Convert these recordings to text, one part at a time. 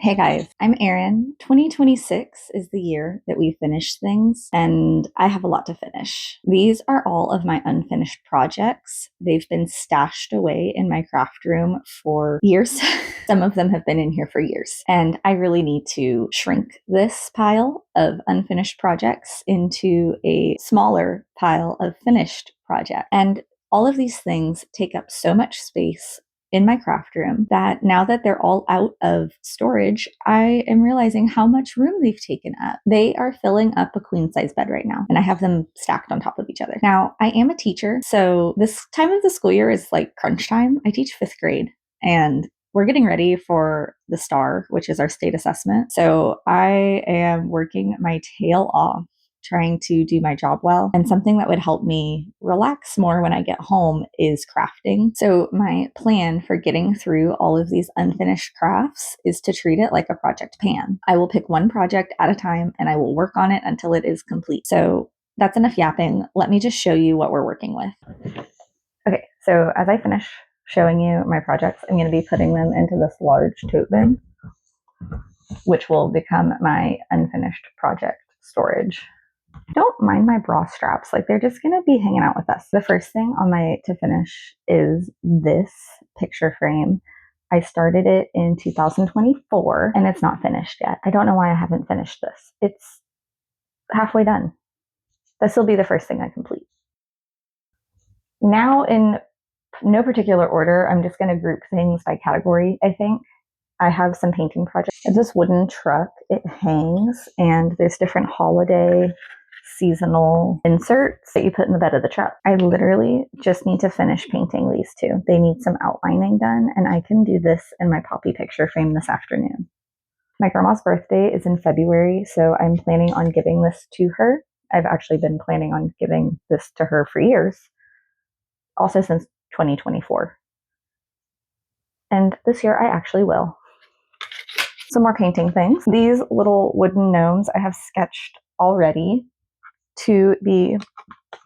Hey guys, I'm Erin. 2026 is the year that we finish things, and I have a lot to finish. These are all of my unfinished projects. They've been stashed away in my craft room for years. Some of them have been in here for years, and I really need to shrink this pile of unfinished projects into a smaller pile of finished projects. And all of these things take up so much space in my craft room that now that they're all out of storage, I am realizing how much room they've taken up. They are filling up a queen size bed right now, and I have them stacked on top of each other. Now, I am a teacher, so this time of the school year is like crunch time. I teach fifth grade, and we're getting ready for the STAR, which is our state assessment. So I am working my tail off trying to do my job well. And something that would help me relax more when I get home is crafting. So my plan for getting through all of these unfinished crafts is to treat it like a project pan. I will pick one project at a time and I will work on it until it is complete. So that's enough yapping. Let me just show you what we're working with. Okay, so as I finish showing you my projects, I'm going to be putting them into this large tote bin, which will become my unfinished project storage. Don't mind my bra straps, like they're just gonna be hanging out with us. The first thing on my to finish is this picture frame. I started it in 2024 and it's not finished yet. I don't know why I haven't finished this. It's halfway done. This will be the first thing I complete. Now, in no particular order, I'm just gonna group things by category, I think. I have some painting projects. This wooden truck, it hangs, and there's different holiday seasonal inserts that you put in the bed of the truck. I literally just need to finish painting these two. They need some outlining done, and I can do this in my Poppy picture frame this afternoon. My grandma's birthday is in February, so I'm planning on giving this to her. I've actually been planning on giving this to her for years, also since 2024. And this year I actually will. Some more painting things. These little wooden gnomes I have sketched already to be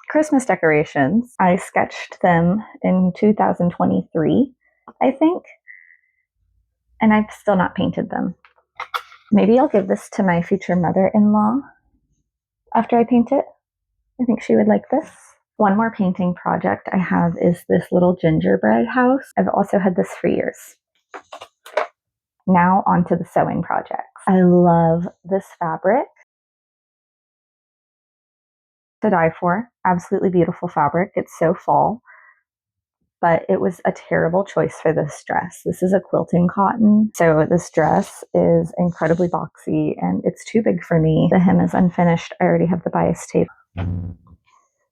Christmas decorations. I sketched them in 2023, I think, and I've still not painted them. Maybe I'll give this to my future mother-in-law after I paint it. I think she would like this. One more painting project I have is this little gingerbread house. I've also had this for years. Now onto the sewing projects. I love this fabric. To die for. Absolutely beautiful fabric. It's so fall, but it was a terrible choice for this dress. This is a quilting cotton, so this dress is incredibly boxy and it's too big for me. The hem is unfinished. I already have the bias tape.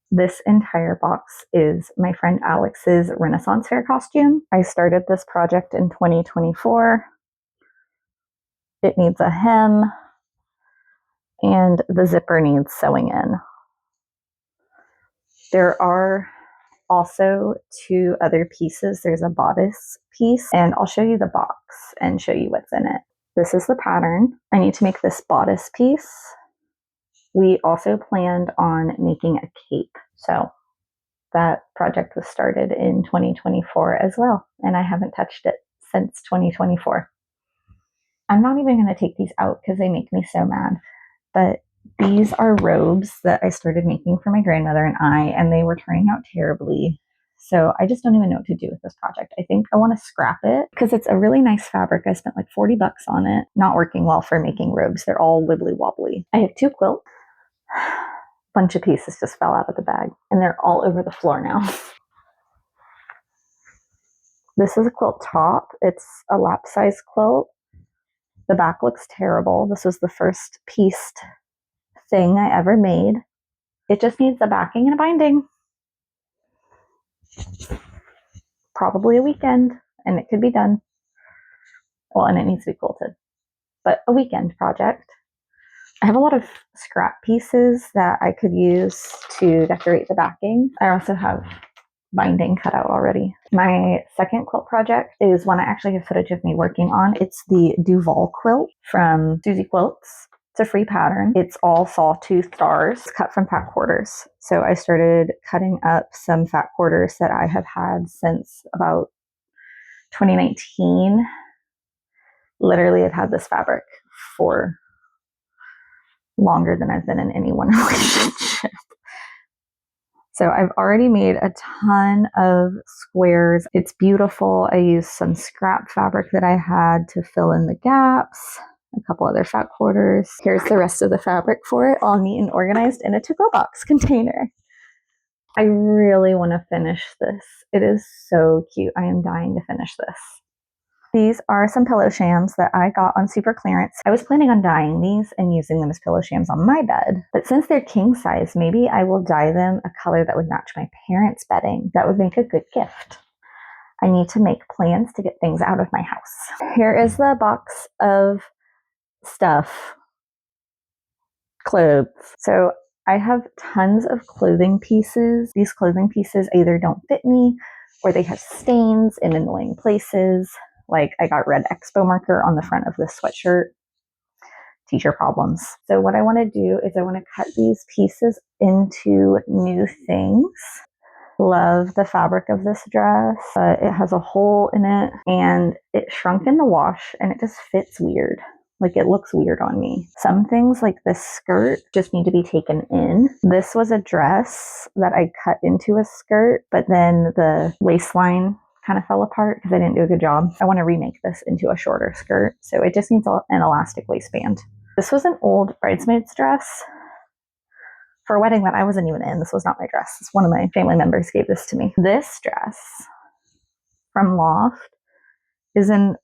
This entire box is my friend Alex's Renaissance fair costume. I started this project in 2024. It needs a hem and the zipper needs sewing in. There are also two other pieces. There's a bodice piece, and I'll show you the box and show you what's in it. This is the pattern. I need to make this bodice piece. We also planned on making a cape. So that project was started in 2024 as well, and I haven't touched it since 2024. I'm not even going to take these out because they make me so mad, but these are robes that I started making for my grandmother and they were turning out terribly. So I just don't even know what to do with this project. I think I want to scrap it because it's a really nice fabric. I spent like $40 on it. Not working well for making robes. They're all wibbly wobbly. I have two quilts. Bunch of pieces just fell out of the bag and they're all over the floor now. This is a quilt top. It's a lap size quilt. The back looks terrible. This was the first pieced thing I ever made. It just needs a backing and a binding. Probably a weekend, and it could be done. Well, and it needs to be quilted, but a weekend project. I have a lot of scrap pieces that I could use to decorate the backing. I also have binding cut out already. My second quilt project is one I actually have footage of me working on. It's the Duval quilt from Susie Quilts. It's a free pattern. It's all sawtooth stars cut from fat quarters. So I started cutting up some fat quarters that I have had since about 2019. Literally, I've had this fabric for longer than I've been in any one relationship. So I've already made a ton of squares. It's beautiful. I used some scrap fabric that I had to fill in the gaps, a couple other fat quarters. Here's the rest of the fabric for it, all neat and organized in a to-go box container. I really want to finish this. It is so cute. I am dying to finish this. These are some pillow shams that I got on super clearance. I was planning on dyeing these and using them as pillow shams on my bed, but since they're king size, maybe I will dye them a color that would match my parents' bedding. That would make a good gift. I need to make plans to get things out of my house. Here is the box of stuff. Clothes. So I have tons of clothing pieces. These clothing pieces either don't fit me or they have stains in annoying places. Like I got red expo marker on the front of this sweatshirt. Teacher problems. So what I want to do is I want to cut these pieces into new things. Love the fabric of this dress. It has a hole in it and it shrunk in the wash and it just fits weird. Like it looks weird on me. Some things like this skirt just need to be taken in. This was a dress that I cut into a skirt, but then the waistline kind of fell apart because I didn't do a good job. I want to remake this into a shorter skirt. So it just needs an elastic waistband. This was an old bridesmaid's dress for a wedding that I wasn't even in. This was not my dress. One of my family members gave this to me. This dress from Loft is in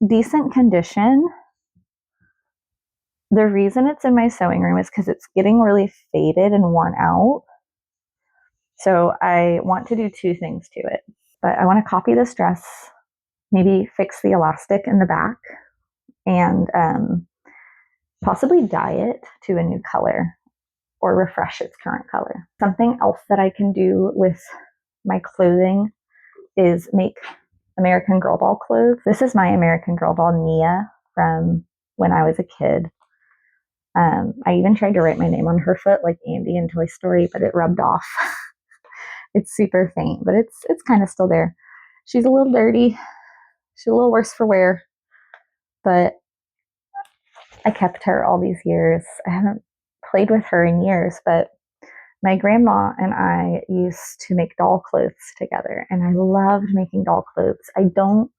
decent condition. The reason it's in my sewing room is because it's getting really faded and worn out. So I want to do two things to it. But I want to copy this dress, maybe fix the elastic in the back, and possibly dye it to a new color or refresh its current color. Something else that I can do with my clothing is make American Girl doll clothes. This is my American Girl doll, Nia, from when I was a kid. I even tried to write my name on her foot like Andy in Toy Story, but it rubbed off. It's super faint, but it's kind of still there. She's a little dirty. She's a little worse for wear, but I kept her all these years. I haven't played with her in years, but my grandma and I used to make doll clothes together, and I loved making doll clothes. I don't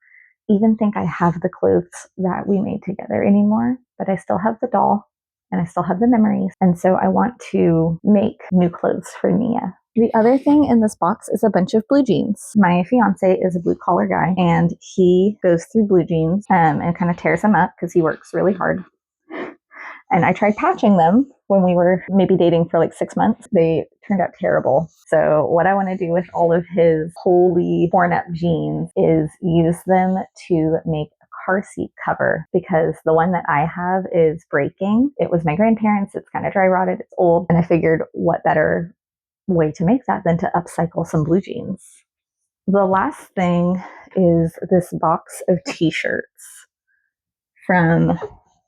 even think I have the clothes that we made together anymore, but I still have the doll and I still have the memories. And so I want to make new clothes for Nia. The other thing in this box is a bunch of blue jeans. My fiance is a blue collar guy and he goes through blue jeans and kind of tears them up because he works really hard. And I tried patching them when we were maybe dating for like 6 months. They turned out terrible. So what I want to do with all of his wholly torn up jeans is use them to make a car seat cover, because the one that I have is breaking. It was my grandparents'. It's kind of dry rotted. It's old. And I figured what better way to make that than to upcycle some blue jeans. The last thing is this box of t-shirts from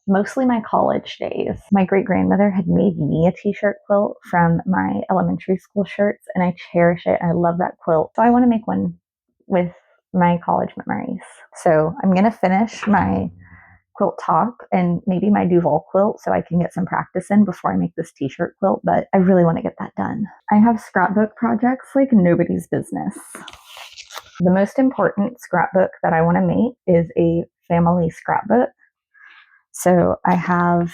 mostly my college days. My great-grandmother had made me a t-shirt quilt from my elementary school shirts, and I cherish it. I love that quilt. So I want to make one with my college memories. So I'm going to finish my quilt top and maybe my Duval quilt so I can get some practice in before I make this t-shirt quilt, but I really want to get that done. I have scrapbook projects like nobody's business. The most important scrapbook that I want to make is a family scrapbook. So I have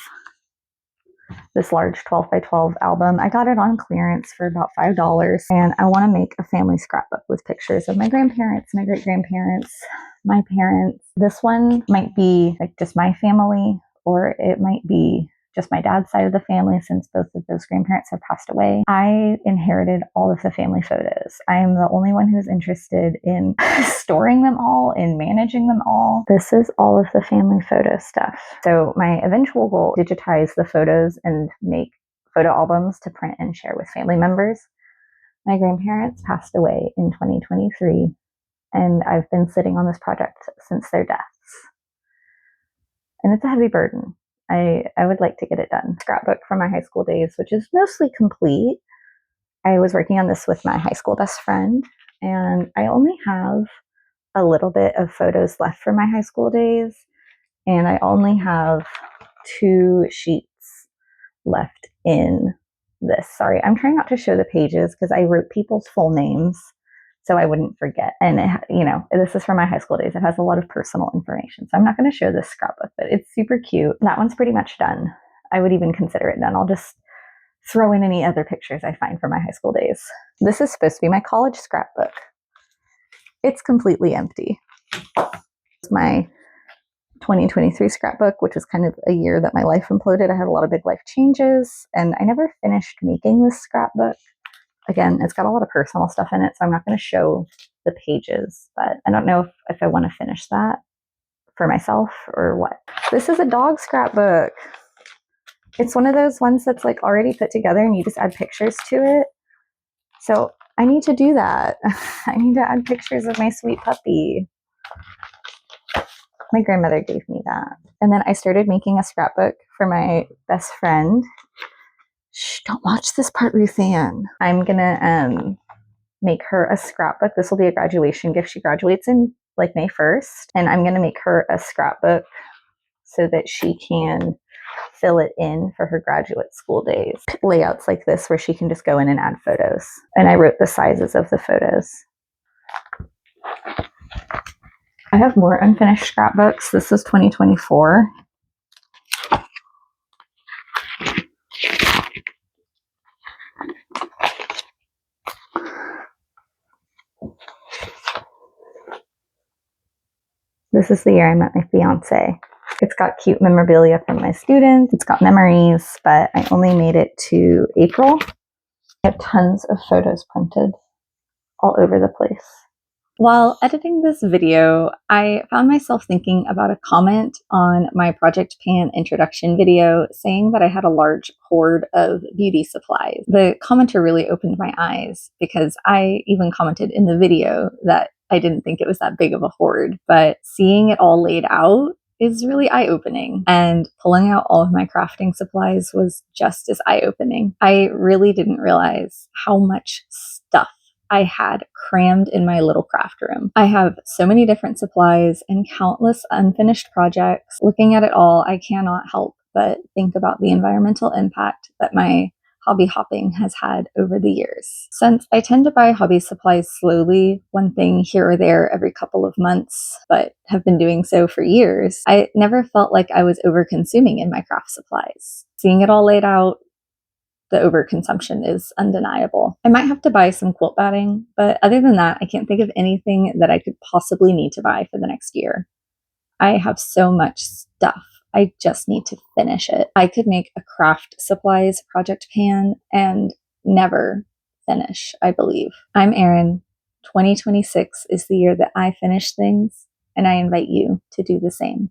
this large 12 by 12 album. I got it on clearance for about $5, and I want to make a family scrapbook with pictures of my grandparents, my great-grandparents, my parents. This one might be like just my family, or it might be just my dad's side of the family, since both of those grandparents have passed away. I inherited all of the family photos. I am the only one who's interested in storing them all and managing them all. This is all of the family photo stuff. So my eventual goal is to digitize the photos and make photo albums to print and share with family members. My grandparents passed away in 2023, and I've been sitting on this project since their deaths. And it's a heavy burden. I would like to get it done. Scrapbook from my high school days, which is mostly complete. I was working on this with my high school best friend, and I only have a little bit of photos left from my high school days. and I only have 2 sheets left in this. Sorry, I'm trying not to show the pages because I wrote people's full names so I wouldn't forget. And this is from my high school days. It has a lot of personal information. So I'm not going to show this scrapbook, but it's super cute. That one's pretty much done. I would even consider it done. I'll just throw in any other pictures I find from my high school days. This is supposed to be my college scrapbook. It's completely empty. It's my 2023 scrapbook, which was kind of a year that my life imploded. I had a lot of big life changes, and I never finished making this scrapbook. Again, it's got a lot of personal stuff in it, so I'm not going to show the pages, but I don't know if I want to finish that for myself or what. This is a dog scrapbook. It's one of those ones that's like already put together and you just add pictures to it. So I need to do that. I need to add pictures of my sweet puppy. My grandmother gave me that. And then I started making a scrapbook for my best friend. Shh, don't watch this part, Ruth Ann. I'm gonna make her a scrapbook. This will be a graduation gift. She graduates in like May 1st. And I'm gonna make her a scrapbook so that she can fill it in for her graduate school days. Layouts like this where she can just go in and add photos. And I wrote the sizes of the photos. I have more unfinished scrapbooks. This is 2024. This is the year I met my fiance. It's got cute memorabilia from my students. It's got memories, but I only made it to April. I have tons of photos printed all over the place. While editing this video, I found myself thinking about a comment on my Project Pan introduction video saying that I had a large hoard of beauty supplies. The commenter really opened my eyes because I even commented in the video that I didn't think it was that big of a hoard, but seeing it all laid out is really eye-opening, and pulling out all of my crafting supplies was just as eye-opening. I really didn't realize how much stuff I had crammed in my little craft room. I have so many different supplies and countless unfinished projects. Looking at it all, I cannot help but think about the environmental impact that my hobby hopping has had over the years. Since I tend to buy hobby supplies slowly, one thing here or there every couple of months, but have been doing so for years, I never felt like I was over-consuming in my craft supplies. Seeing it all laid out, the overconsumption is undeniable. I might have to buy some quilt batting, but other than that, I can't think of anything that I could possibly need to buy for the next year. I have so much stuff. I just need to finish it. I could make a craft supplies project pan and never finish, I believe. I'm Erin. 2026 is the year that I finish things, and I invite you to do the same.